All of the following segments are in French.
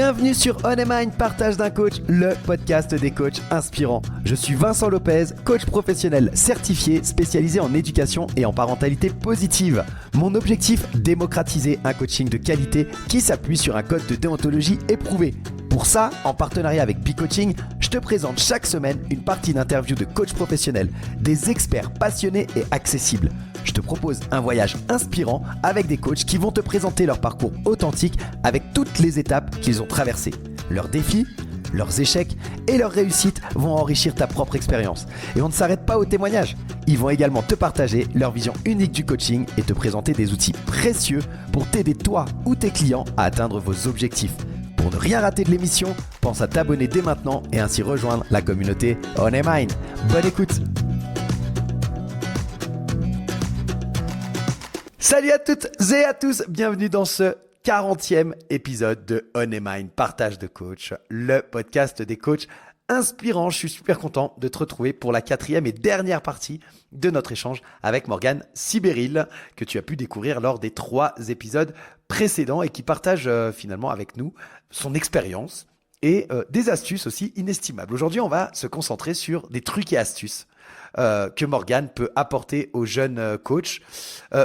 Bienvenue sur On Mind, partage d'un coach, le podcast des coachs inspirants. Je suis Vincent Lopez, coach professionnel certifié, spécialisé en éducation et en parentalité positive. Mon objectif, démocratiser un coaching de qualité qui s'appuie sur un code de déontologie éprouvé. Pour ça, en partenariat avec P-Coaching, je te présente chaque semaine une partie d'interviews de coachs professionnels, des experts passionnés et accessibles. Je te propose un voyage inspirant avec des coachs qui vont te présenter leur parcours authentique avec toutes les étapes qu'ils ont traversées. Leurs défis, leurs échecs et leurs réussites vont enrichir ta propre expérience. Et on ne s'arrête pas aux témoignages. Ils vont également te partager leur vision unique du coaching et te présenter des outils précieux pour t'aider toi ou tes clients à atteindre vos objectifs. Pour ne rien rater de l'émission, pense à t'abonner dès maintenant et ainsi rejoindre la communauté On Mind. Bonne écoute! Salut à toutes et à tous, bienvenue dans ce 40e épisode de On Mind, partage de coach, le podcast des coachs inspirants. Je suis super content de te retrouver pour la 4e et dernière partie de notre échange avec Morgane Sibéril, que tu as pu découvrir lors des 3 épisodes précédents et qui partage finalement avec nous son expérience et des astuces aussi inestimables. Aujourd'hui, on va se concentrer sur des trucs et astuces que Morgane peut apporter aux jeunes coachs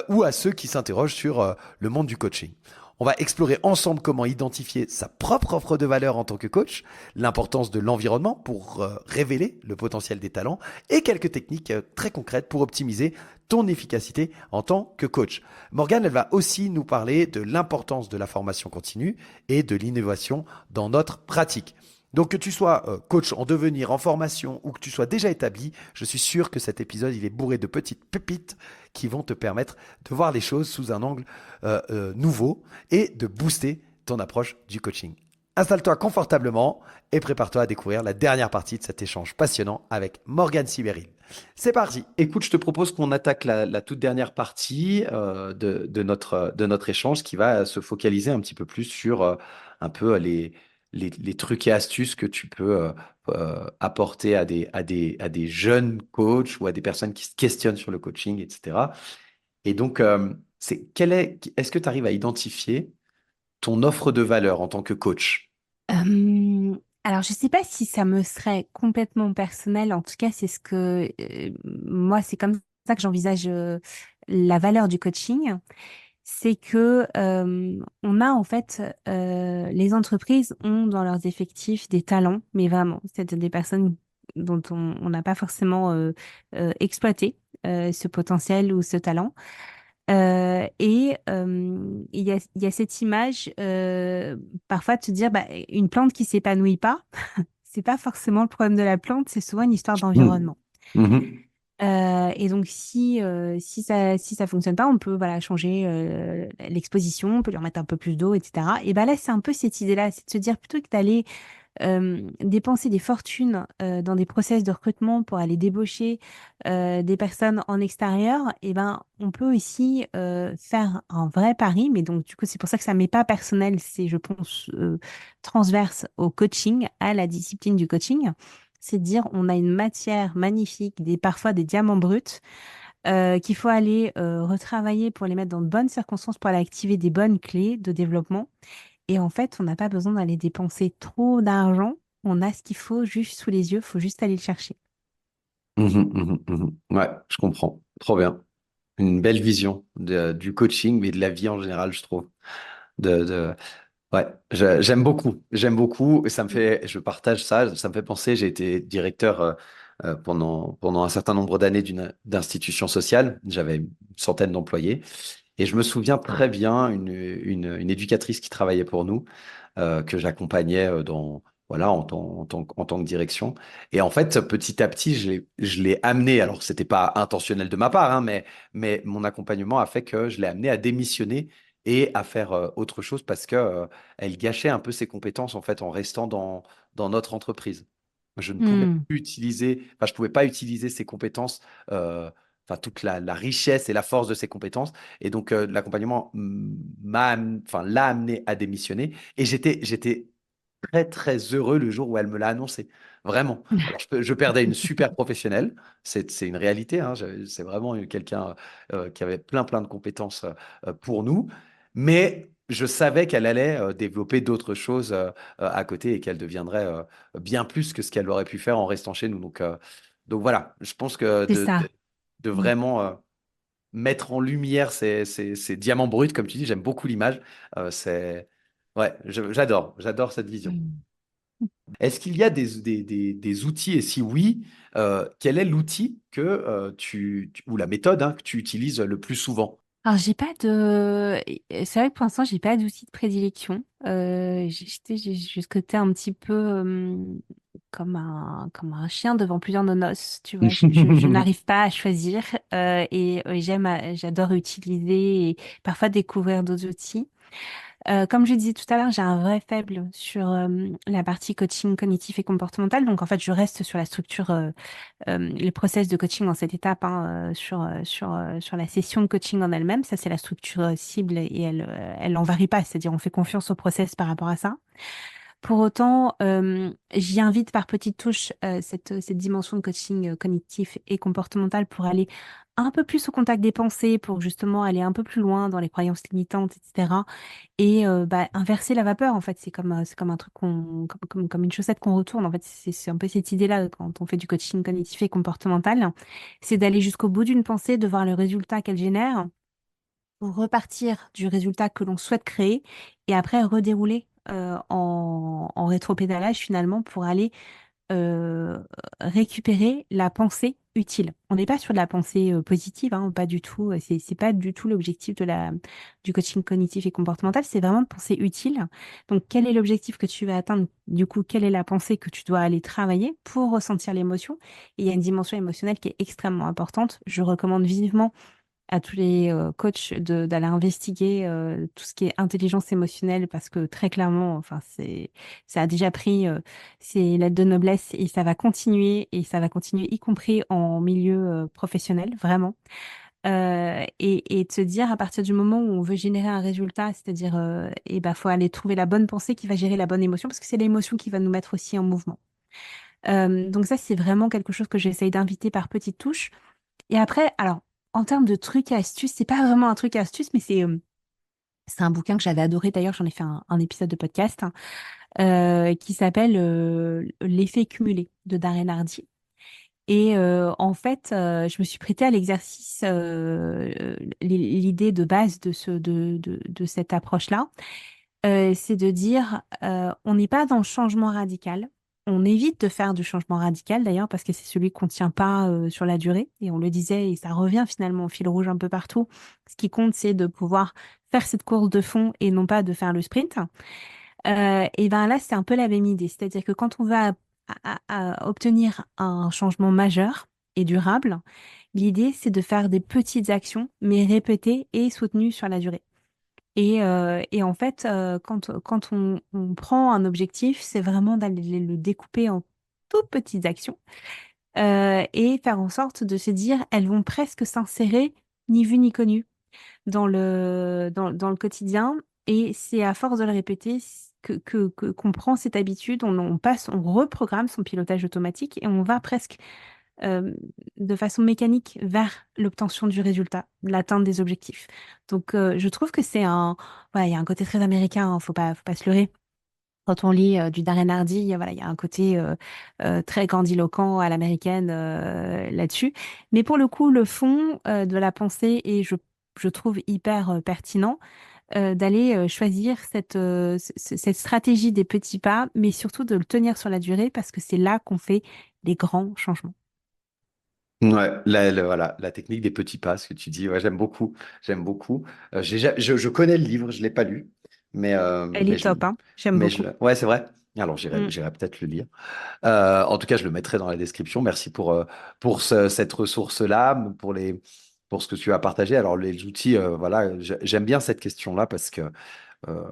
ou à ceux qui s'interrogent sur le monde du coaching. On va explorer ensemble comment identifier sa propre offre de valeur en tant que coach, l'importance de l'environnement pour révéler le potentiel des talents et quelques techniques très concrètes pour optimiser ton efficacité en tant que coach. Morgane, elle va aussi nous parler de l'importance de la formation continue et de l'innovation dans notre pratique. Donc que tu sois coach en devenir, en formation ou que tu sois déjà établi, je suis sûr que cet épisode il est bourré de petites pépites qui vont te permettre de voir les choses sous un angle nouveau et de booster ton approche du coaching. Installe-toi confortablement et prépare-toi à découvrir la dernière partie de cet échange passionnant avec Morgane Sibéril. C'est parti. Écoute, je te propose qu'on attaque la toute dernière partie de notre échange qui va se focaliser un petit peu plus sur un peu les trucs et astuces que tu peux apporter à des jeunes coachs ou à des personnes qui se questionnent sur le coaching, etc. Et donc, est-ce que tu arrives à identifier ton offre de valeur en tant que coach? Alors, je ne sais pas si ça me serait complètement personnel. En tout cas, c'est ce que moi, c'est comme ça que j'envisage la valeur du coaching. C'est que on a en fait, les entreprises ont dans leurs effectifs des talents, mais vraiment, c'est des personnes dont on n'a pas forcément exploité ce potentiel ou ce talent. Il y a cette image, parfois de te dire, bah, une plante qui s'épanouit pas, c'est pas forcément le problème de la plante, c'est souvent une histoire Hmm. d'environnement. Mhm. Et donc, si ça fonctionne pas, on peut voilà, changer l'exposition, on peut lui remettre un peu plus d'eau, etc. Et ben là, c'est un peu cette idée-là, c'est de se dire plutôt que d'aller dépenser des fortunes dans des process de recrutement pour aller débaucher des personnes en extérieur, et ben, on peut aussi faire un vrai pari. Mais donc, du coup, c'est pour ça que ça m'est pas personnel, c'est, je pense, transverse au coaching, à la discipline du coaching. C'est de dire, on a une matière magnifique, parfois des diamants bruts, qu'il faut aller retravailler pour les mettre dans de bonnes circonstances, pour aller activer des bonnes clés de développement. Et en fait, on n'a pas besoin d'aller dépenser trop d'argent. On a ce qu'il faut juste sous les yeux, il faut juste aller le chercher. Mhm, mhm, mhm. Ouais, je comprends. Trop bien. Une belle vision du coaching, mais de la vie en général, je trouve. Ouais, j'aime beaucoup. J'aime beaucoup. Et je partage ça. Ça me fait penser, j'ai été directeur pendant un certain nombre d'années d'institution sociale. J'avais une centaine d'employés. Et je me souviens très bien une éducatrice qui travaillait pour nous, que j'accompagnais voilà, en tant que direction. Et en fait, petit à petit, je l'ai amené, alors c'était pas intentionnel de ma part, hein, mais mon accompagnement a fait que je l'ai amené à démissionner et à faire autre chose parce que elle gâchait un peu ses compétences en fait en restant dans notre entreprise. Je ne pouvais Hmm. plus utiliser, enfin, je pouvais pas utiliser ses compétences, enfin, toute la richesse et la force de ses compétences. Et donc, l'accompagnement l'a amené à démissionner. Et j'étais très, très heureux le jour où elle me l'a annoncé. Vraiment. Alors, je perdais une super professionnelle. C'est une réalité, hein. C'est vraiment quelqu'un qui avait plein, plein de compétences pour nous. Mais je savais qu'elle allait développer d'autres choses à côté et qu'elle deviendrait bien plus que ce qu'elle aurait pu faire en restant chez nous. Donc voilà, je pense que C'est ça. de Mm. vraiment mettre en lumière ces diamants bruts, comme tu dis, j'aime beaucoup l'image. C'est ouais, j'adore cette vision. Mm. Est-ce qu'il y a des outils et si oui, quel est l'outil que ou la méthode hein, que tu utilises le plus souvent? Alors, j'ai pas de. C'est vrai que pour l'instant, j'ai pas d'outil de prédilection. J'ai ce côté un petit peu comme un chien devant plusieurs nonos, tu vois. Je n'arrive pas à choisir j'adore utiliser et parfois découvrir d'autres outils. Comme je disais tout à l'heure, j'ai un vrai faible sur la partie coaching cognitif et comportemental. Donc, en fait, je reste sur la structure, le process de coaching en cette étape, hein, sur la session de coaching en elle-même. Ça, c'est la structure cible et elle en varie pas. C'est-à-dire, on fait confiance au process par rapport à ça. Pour autant, j'y invite par petites touches cette dimension de coaching cognitif et comportemental pour aller un peu plus au contact des pensées, pour justement aller un peu plus loin dans les croyances limitantes, etc. Et bah, inverser la vapeur, en fait, c'est comme un truc comme une chaussette qu'on retourne. En fait, c'est un peu cette idée-là quand on fait du coaching cognitif et comportemental, c'est d'aller jusqu'au bout d'une pensée, de voir le résultat qu'elle génère pour repartir du résultat que l'on souhaite créer et après redérouler en rétropédalage finalement pour aller euh, récupérer la pensée utile. On n'est pas sur de la pensée positive, hein, pas du tout. C'est pas du tout l'objectif du coaching cognitif et comportemental. C'est vraiment de penser utile. Donc, quel est l'objectif que tu vas atteindre? Du coup, quelle est la pensée que tu dois aller travailler pour ressentir l'émotion? Et il y a une dimension émotionnelle qui est extrêmement importante. Je recommande vivement à tous les coachs d'aller investiguer tout ce qui est intelligence émotionnelle parce que très clairement, enfin, ça a déjà pris ses lettres de noblesse et ça va continuer y compris en milieu professionnel, vraiment. Et de se dire à partir du moment où on veut générer un résultat, c'est-à-dire, et ben, faut aller trouver la bonne pensée qui va gérer la bonne émotion parce que c'est l'émotion qui va nous mettre aussi en mouvement. Donc ça, c'est vraiment quelque chose que j'essaye d'inviter par petites touches. Et après, alors, en termes de trucs et astuces, c'est pas vraiment un truc et astuce, mais c'est un bouquin que j'avais adoré. D'ailleurs, j'en ai fait un épisode de podcast hein, qui s'appelle L'effet cumulé de Darren Hardy. Et en fait, je me suis prêtée à l'exercice, l'idée de base de cette approche-là, c'est de dire, on n'est pas dans le changement radical. On évite de faire du changement radical d'ailleurs parce que c'est celui qu'on ne tient pas sur la durée. Et on le disait, et ça revient finalement au fil rouge un peu partout. Ce qui compte, c'est de pouvoir faire cette course de fond et non pas de faire le sprint. Et ben là, c'est un peu la même idée. C'est-à-dire que quand on va à obtenir un changement majeur et durable, l'idée, c'est de faire des petites actions, mais répétées et soutenues sur la durée. Et en fait, quand on prend un objectif, c'est vraiment d'aller le découper en toutes petites actions et faire en sorte de se dire, elles vont presque s'insérer, ni vu ni connu, dans le quotidien. Et c'est à force de le répéter qu'on prend cette habitude, on reprogramme son pilotage automatique et on va presque euh, de façon mécanique vers l'obtention du résultat, l'atteinte des objectifs. Donc, je trouve que voilà, il y a un côté très américain, hein, faut pas se leurrer. Quand on lit du Darren Hardy, voilà, il y a un côté très grandiloquent à l'américaine là-dessus. Mais pour le coup, le fond de la pensée est, je trouve, hyper pertinent d'aller choisir cette stratégie des petits pas, mais surtout de le tenir sur la durée parce que c'est là qu'on fait les grands changements. Ouais, voilà, la technique des petits pas, ce que tu dis, ouais, j'aime beaucoup, j'aime beaucoup. Je connais le livre, je l'ai pas lu, Elle est top, hein. J'aime beaucoup. ouais, c'est vrai. Alors Mm. j'irai peut-être le lire. En tout cas, je le mettrai dans la description. Merci pour cette ressource-là, pour ce que tu as partagé. Alors les outils, voilà, j'aime bien cette question-là parce que Euh,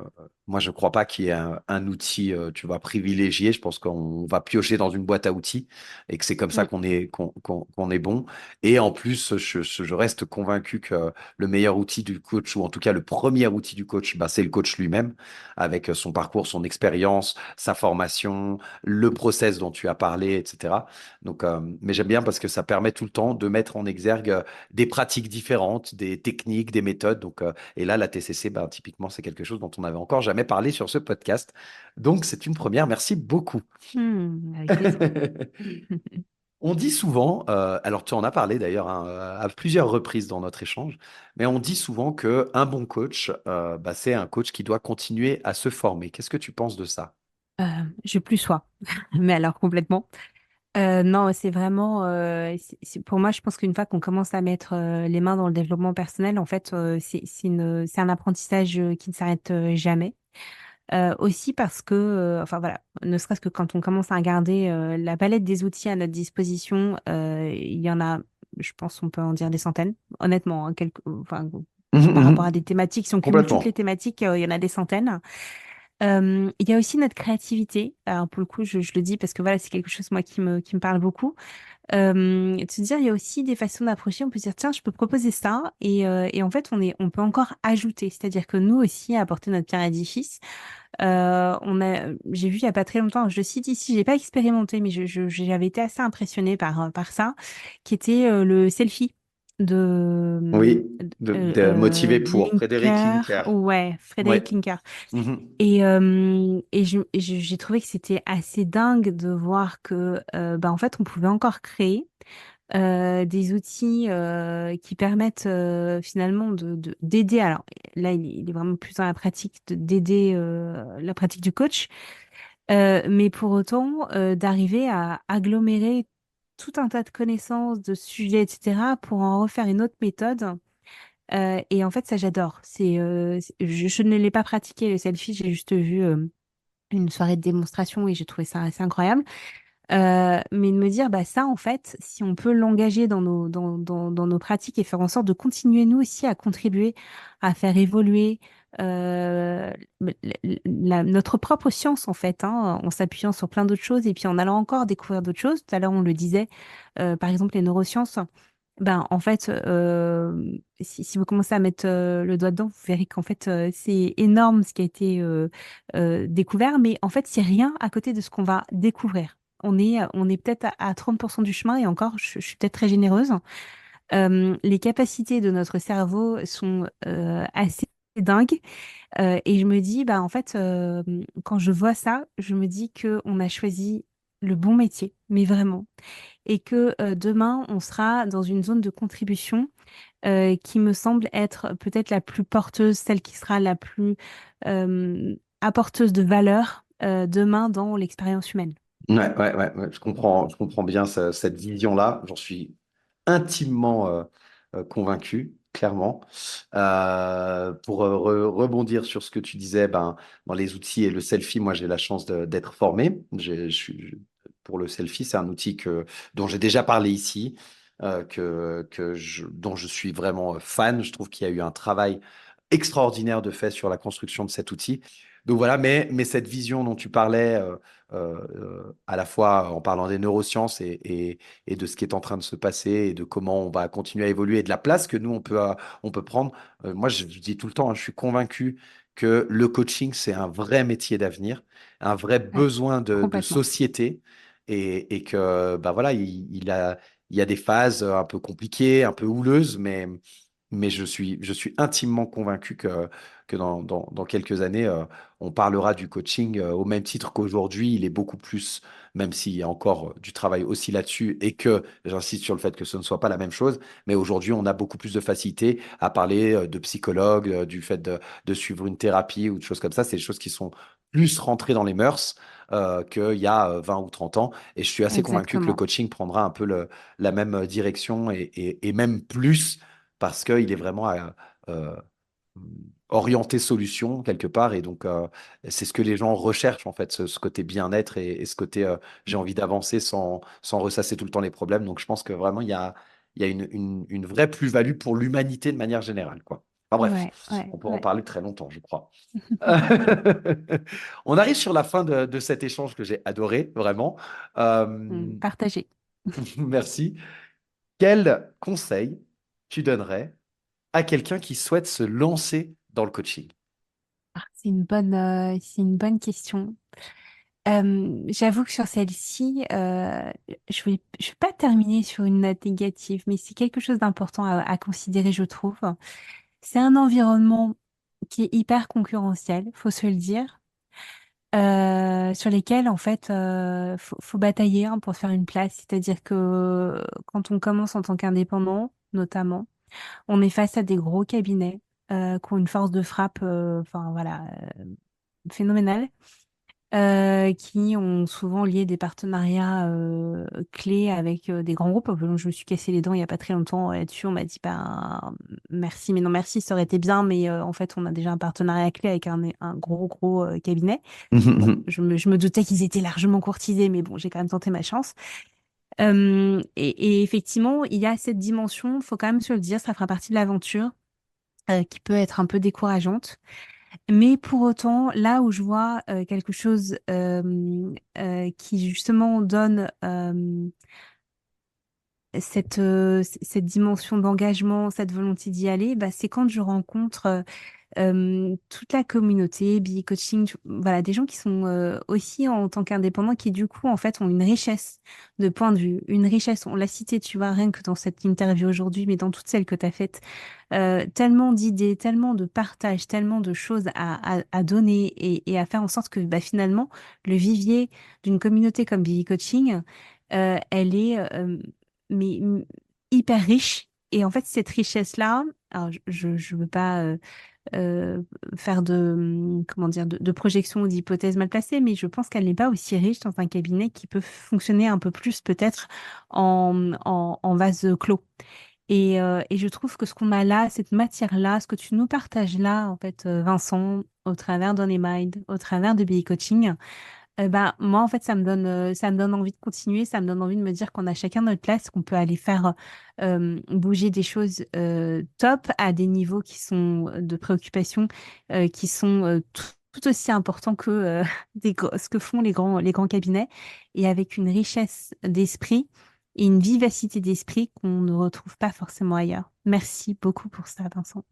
moi, je ne crois pas qu'il y ait un outil, tu vois, privilégié. Je pense qu'on va piocher dans une boîte à outils et que c'est comme ça Mm. qu'on est bon. Et en plus, je reste convaincu que le meilleur outil du coach, ou en tout cas le premier outil du coach, bah, c'est le coach lui-même, avec son parcours, son expérience, sa formation, le process dont tu as parlé, etc. Donc, mais j'aime bien parce que ça permet tout le temps de mettre en exergue des pratiques différentes, des techniques, des méthodes. Donc, et là, la TCC, ben, typiquement, c'est quelque chose dont on n'avait encore jamais parlé sur ce podcast. Donc, c'est une première. Merci beaucoup. Avec plaisir. On dit souvent, alors tu en as parlé d'ailleurs hein, à plusieurs reprises dans notre échange, mais on dit souvent que un bon coach, bah, c'est un coach qui doit continuer à se former. Qu'est-ce que tu penses de ça? Euh, je plus sois, mais alors complètement. Non, c'est vraiment, pour moi, je pense qu'une fois qu'on commence à mettre les mains dans le développement personnel, en fait, c'est un apprentissage qui ne s'arrête jamais. Aussi parce que, enfin voilà, ne serait-ce que quand on commence à regarder la palette des outils à notre disposition, il y en a, je pense, on peut en dire des centaines, honnêtement, hein, enfin, Mhm, par rapport à mhm. des thématiques, si on cumule toutes les Complètement. thématiques, il y en a des centaines. Il y a aussi notre créativité. Alors pour le coup, je le dis parce que voilà, c'est quelque chose moi qui me parle beaucoup. De se dire, il y a aussi des façons d'approcher. On peut se dire, tiens, je peux proposer ça, et en fait, on peut encore ajouter. C'est-à-dire que nous aussi, apporter notre pierre à l'édifice. J'ai vu il y a pas très longtemps, je le cite ici, j'ai pas expérimenté, mais j'avais été assez impressionnée par ça, qui était le selfie Oui, de motiver pour Frédéric Linker, Linker. ouais, Oui. Frédéric Linker. Mhm. Et j'ai trouvé que c'était assez dingue de voir que, bah, en fait, on pouvait encore créer des outils qui permettent finalement d'aider. Alors là, il est vraiment plus dans la pratique d'aider la pratique du coach, mais pour autant d'arriver à agglomérer tout un tas de connaissances, de sujets, etc., pour en refaire une autre méthode. Et en fait, ça, j'adore. Je ne l'ai pas pratiqué, le selfie, j'ai juste vu une soirée de démonstration et j'ai trouvé ça assez incroyable. Mais de me dire, bah ça, en fait, si on peut l'engager dans nos pratiques et faire en sorte de continuer, nous aussi, à contribuer, à faire évoluer notre propre science, en fait, hein, en s'appuyant sur plein d'autres choses et puis en allant encore découvrir d'autres choses. Tout à l'heure, on le disait, par exemple, les neurosciences. Ben, en fait, si vous commencez à mettre le doigt dedans, vous verrez qu'en fait, c'est énorme ce qui a été découvert, mais en fait, c'est rien à côté de ce qu'on va découvrir. On est peut-être à 30% du chemin et encore, je suis peut-être très généreuse. Les capacités de notre cerveau sont assez dingues. Et je me dis, bah, en fait, quand je vois ça, je me dis qu'on a choisi le bon métier, mais vraiment. Et que demain, on sera dans une zone de contribution qui me semble être peut-être la plus porteuse, celle qui sera la plus apporteuse de valeur demain dans l'expérience humaine. Ouais, ouais, ouais, ouais, je comprends bien cette vision-là. J'en suis intimement convaincu, clairement. Pour rebondir sur ce que tu disais, ben, dans les outils et le selfie, moi j'ai la chance d'être formé. Pour le selfie, c'est un outil dont j'ai déjà parlé ici, dont je suis vraiment fan. Je trouve qu'il y a eu un travail extraordinaire de fait sur la construction de cet outil. Donc voilà, mais cette vision dont tu parlais, à la fois en parlant des neurosciences et de ce qui est en train de se passer et de comment on va continuer à évoluer et de la place que nous, on peut prendre. Moi, je dis tout le temps, hein, je suis convaincu que le coaching, c'est un vrai métier d'avenir, un vrai Ouais, besoin de complètement. société et que, bah voilà, il y a des phases un peu compliquées, un peu houleuses, mais je suis intimement convaincu que dans quelques années, on parlera du coaching au même titre qu'aujourd'hui. Il est beaucoup plus, même s'il y a encore du travail aussi là-dessus, et que j'insiste sur le fait que ce ne soit pas la même chose, mais aujourd'hui, on a beaucoup plus de facilité à parler de psychologue, du fait de suivre une thérapie ou de choses comme ça. C'est des choses qui sont plus rentrées dans les mœurs qu'il y a 20 ou 30 ans. Et je suis assez convaincu que le Exactement. coaching prendra un peu la même direction et même plus parce qu'il est vraiment euh, orienté solution quelque part. Et donc, c'est ce que les gens recherchent, en fait, ce côté bien-être et ce côté j'ai envie d'avancer sans ressasser tout le temps les problèmes. Donc, je pense que vraiment, il y a une vraie plus-value pour l'humanité de manière générale, quoi. Enfin bref, Ouais, ouais, on peut en ouais. parler très longtemps, je crois. On arrive sur la fin de cet échange que j'ai adoré, vraiment. Euh, Partagé. merci. Quel conseil tu donnerais à quelqu'un qui souhaite se lancer dans le coaching? C'est une bonne question. J'avoue que sur celle-ci, je vais pas terminer sur une note négative, mais c'est quelque chose d'important à considérer, je trouve. C'est un environnement qui est hyper concurrentiel, faut se le dire, sur lesquels, en fait, faut batailler hein, pour se faire une place. C'est-à-dire que quand on commence en tant qu'indépendant, notamment, on est face à des gros cabinets qui ont une force de frappe, enfin voilà, phénoménale qui ont souvent lié des partenariats clés avec des grands groupes. Je me suis cassé les dents il n'y a pas très longtemps là-dessus. On m'a dit bah, merci, mais non merci, ça aurait été bien, mais en fait, on a déjà un partenariat clé avec un gros cabinet. Bon, je me doutais qu'ils étaient largement courtisés, mais bon, j'ai quand même tenté ma chance. Et effectivement, il y a cette dimension, faut quand même se le dire, ça fera partie de l'aventure qui peut être un peu décourageante. Mais pour autant, là où je vois quelque chose qui justement donne cette dimension d'engagement, cette volonté d'y aller, bah, c'est quand je rencontre toute la communauté, BE Coaching, voilà, des gens qui sont aussi en tant qu'indépendants, qui du coup, en fait, ont une richesse de points de vue, une richesse, on l'a cité, tu vois, rien que dans cette interview aujourd'hui, mais dans toutes celles que tu as faites, tellement d'idées, tellement de partages, tellement de choses à donner et à faire en sorte que bah, finalement, le vivier d'une communauté comme BE Coaching, elle est mais, hyper riche. Et en fait, cette richesse-là, alors je veux pas euh, faire comment dire, de projections ou d'hypothèses mal placées, mais je pense qu'elle n'est pas aussi riche dans un cabinet qui peut fonctionner un peu plus peut-être en vase clos. Et je trouve que ce qu'on a là, cette matière-là, ce que tu nous partages là, en fait, Vincent, au travers d'Onemind, au travers de BI Coaching, bah, moi, en fait, ça me donne envie de continuer, ça me donne envie de me dire qu'on a chacun notre place, qu'on peut aller faire bouger des choses top à des niveaux qui sont de préoccupation, qui sont tout aussi importants que ce que font les grands cabinets, et avec une richesse d'esprit et une vivacité d'esprit qu'on ne retrouve pas forcément ailleurs. Merci beaucoup pour ça, Vincent.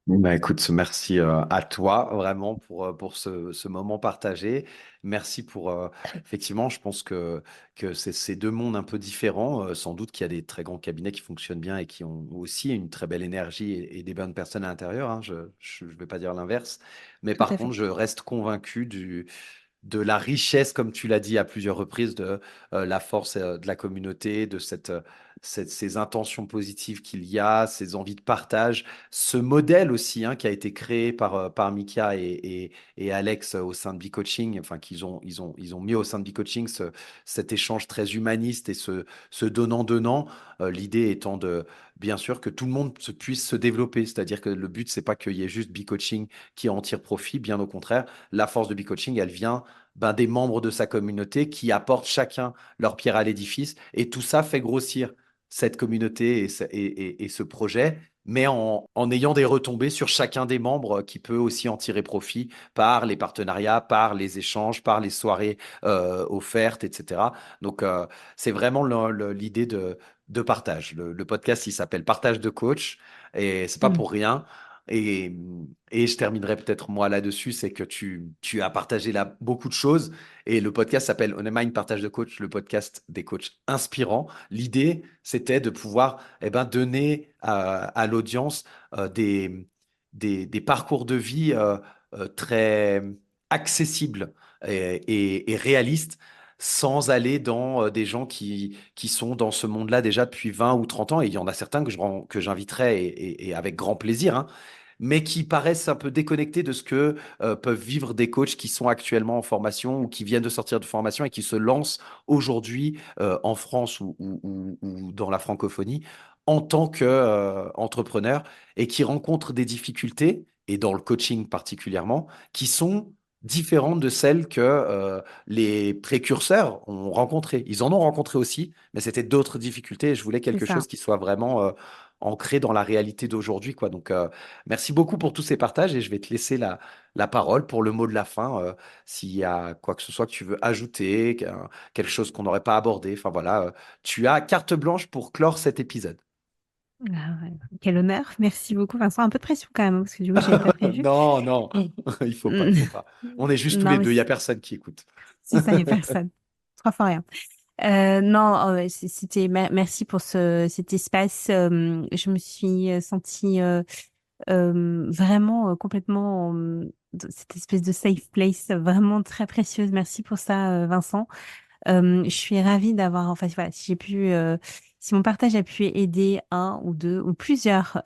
Bah écoute, merci à toi vraiment pour ce moment partagé. Merci pour effectivement, je pense que c'est ces deux mondes un peu différents. Sans doute qu'il y a des très grands cabinets qui fonctionnent bien et qui ont aussi une très belle énergie et des bonnes personnes à l'intérieur, hein. Je vais pas dire l'inverse. Mais Tout par à contre, fait. je reste convaincu de la richesse, comme tu l'as dit à plusieurs reprises, de la force de la communauté, de ces intentions positives qu'il y a, ces envies de partage, ce modèle aussi hein, qui a été créé par Mika et Alex au sein de B-Coaching, enfin ils ont mis au sein de B-Coaching cet échange très humaniste et ce donnant-donnant, l'idée étant de bien sûr que tout le monde puisse se développer, c'est-à-dire que le but c'est pas qu'il y ait juste B-Coaching qui en tire profit, bien au contraire, la force de B-Coaching, elle vient ben, des membres de sa communauté qui apportent chacun leur pierre à l'édifice. Et tout ça fait grossir cette communauté et ce projet, mais en ayant des retombées sur chacun des membres qui peut aussi en tirer profit par les partenariats, par les échanges, par les soirées offertes, etc. Donc, c'est vraiment l'idée de partage. Le podcast, il s'appelle Partage de coach et c'est pas Mm. pour rien. Et, et je terminerai peut-être moi là-dessus, c'est que tu as partagé là beaucoup de choses et le podcast s'appelle On Mind Partage de coach, le podcast des coachs inspirants. L'idée, c'était de pouvoir eh ben, donner à l'audience des parcours de vie très accessibles et réalistes sans aller dans des gens qui sont dans ce monde-là déjà depuis 20 ou 30 ans. Et il y en a certains que j'inviterai et avec grand plaisir, hein, mais qui paraissent un peu déconnectés de ce que peuvent vivre des coachs qui sont actuellement en formation ou qui viennent de sortir de formation et qui se lancent aujourd'hui en France ou dans la francophonie en tant qu'entrepreneurs et qui rencontrent des difficultés, et dans le coaching particulièrement, qui sont différentes de celles que les précurseurs ont rencontrées. Ils en ont rencontré aussi, mais c'était d'autres difficultés et je voulais C'est quelque ça. chose qui soit vraiment ancré dans la réalité d'aujourd'hui, quoi. Donc, merci beaucoup pour tous ces partages et je vais te laisser la parole pour le mot de la fin. S'il y a quoi que ce soit que tu veux ajouter, quelque chose qu'on n'aurait pas abordé. Enfin voilà, tu as carte blanche pour clore cet épisode. Ah ouais, quel honneur. Merci beaucoup, Vincent. Un peu de pression quand même, parce que du coup, j'avais pas prévu. Non, non, il faut pas, il faut pas. On est juste tous Non, les mais deux, il y a personne qui écoute. c'est ça, il n'y a personne. Trois fois rien. Non, ouais, merci pour cet espace. Je me suis sentie vraiment complètement dans cette espèce de safe place, vraiment très précieuse. Merci pour ça, Vincent. Je suis ravie d'avoir, enfin voilà, si mon partage a pu aider un ou deux ou plusieurs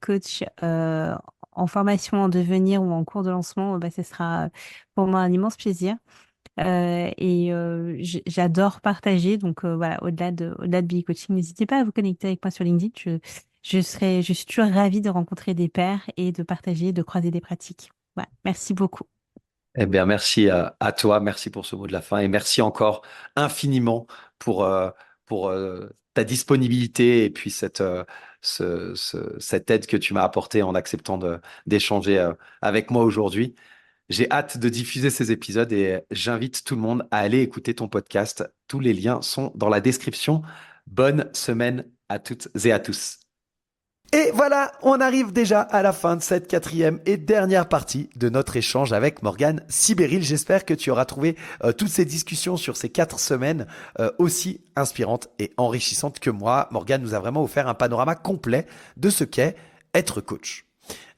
coachs en formation, en devenir ou en cours de lancement, bah, ce sera pour moi un immense plaisir. J'adore partager. Donc voilà, au-delà de Billy Coaching, n'hésitez pas à vous connecter avec moi sur LinkedIn. Je suis toujours ravie de rencontrer des pairs et de partager, de croiser des pratiques. Voilà, merci beaucoup. Eh bien, merci à toi, merci pour ce mot de la fin et merci encore infiniment pour, ta disponibilité et puis cette aide que tu m'as apportée en acceptant d'échanger avec moi aujourd'hui. J'ai hâte de diffuser ces épisodes et j'invite tout le monde à aller écouter ton podcast. Tous les liens sont dans la description. Bonne semaine à toutes et à tous. Et voilà, on arrive déjà à la fin de cette quatrième et dernière partie de notre échange avec Morgane Sibéril. J'espère que tu auras trouvé toutes ces discussions sur ces 4 semaines aussi inspirantes et enrichissantes que moi. Morgane nous a vraiment offert un panorama complet de ce qu'est être coach.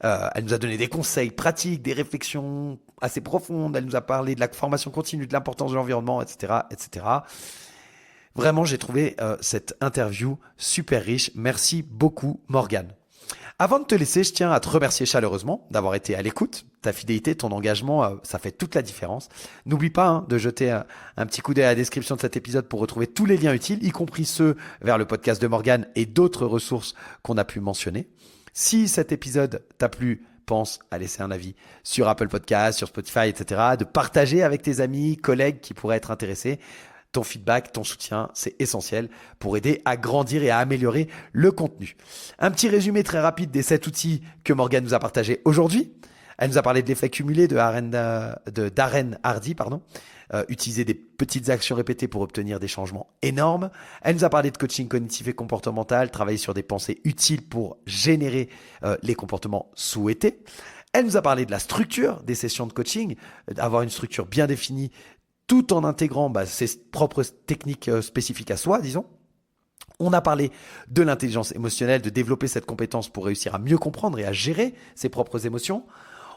Elle nous a donné des conseils pratiques, des réflexions assez profondes. Elle nous a parlé de la formation continue, de l'importance de l'environnement, etc., etc. Vraiment, j'ai trouvé cette interview super riche. Merci beaucoup, Morgane. Avant de te laisser, je tiens à te remercier chaleureusement d'avoir été à l'écoute. Ta fidélité, ton engagement, ça fait toute la différence. N'oublie pas de jeter un petit coup d'œil à la description de cet épisode pour retrouver tous les liens utiles, y compris ceux vers le podcast de Morgane et d'autres ressources qu'on a pu mentionner. Si cet épisode t'a plu, pense à laisser un avis sur Apple Podcasts, sur Spotify, etc. De partager avec tes amis, collègues qui pourraient être intéressés. Ton feedback, ton soutien, c'est essentiel pour aider à grandir et à améliorer le contenu. Un petit résumé très rapide des 7 outils que Morgane nous a partagés aujourd'hui. Elle nous a parlé de l'effet cumulé de Darren Hardy, utiliser des petites actions répétées pour obtenir des changements énormes. Elle nous a parlé de coaching cognitif et comportemental, travailler sur des pensées utiles pour générer les comportements souhaités. Elle nous a parlé de la structure des sessions de coaching, avoir une structure bien définie tout en intégrant ses propres techniques spécifiques à soi, disons. On a parlé de l'intelligence émotionnelle, de développer cette compétence pour réussir à mieux comprendre et à gérer ses propres émotions.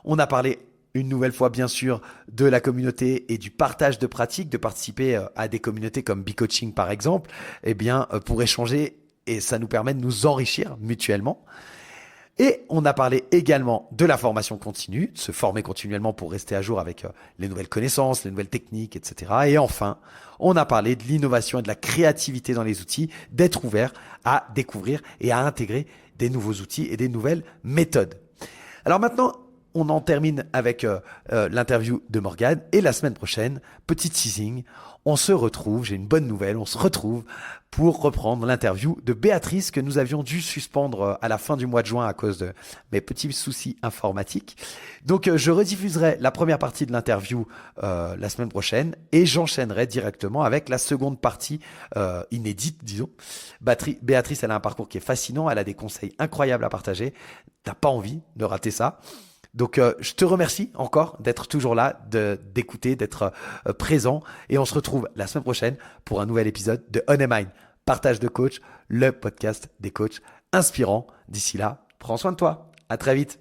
On a parlé une nouvelle fois, bien sûr, de la communauté et du partage de pratiques, de participer à des communautés comme B-Coaching, par exemple, pour échanger et ça nous permet de nous enrichir mutuellement. Et on a parlé également de la formation continue, de se former continuellement pour rester à jour avec les nouvelles connaissances, les nouvelles techniques, etc. Et enfin, on a parlé de l'innovation et de la créativité dans les outils, d'être ouvert à découvrir et à intégrer des nouveaux outils et des nouvelles méthodes. Alors maintenant, on en termine avec l'interview de Morgane. Et la semaine prochaine, petit teasing, on se retrouve, j'ai une bonne nouvelle, on se retrouve pour reprendre l'interview de Béatrice que nous avions dû suspendre à la fin du mois de juin à cause de mes petits soucis informatiques. Donc je rediffuserai la première partie de l'interview la semaine prochaine et j'enchaînerai directement avec la seconde partie inédite, disons. Béatrice, elle a un parcours qui est fascinant, elle a des conseils incroyables à partager. T'as pas envie de rater ça. Donc, je te remercie encore d'être toujours là, d'écouter, d'être présent. Et on se retrouve la semaine prochaine pour un nouvel épisode de On Your Mind, partage de coach, le podcast des coachs inspirants. D'ici là, prends soin de toi. À très vite.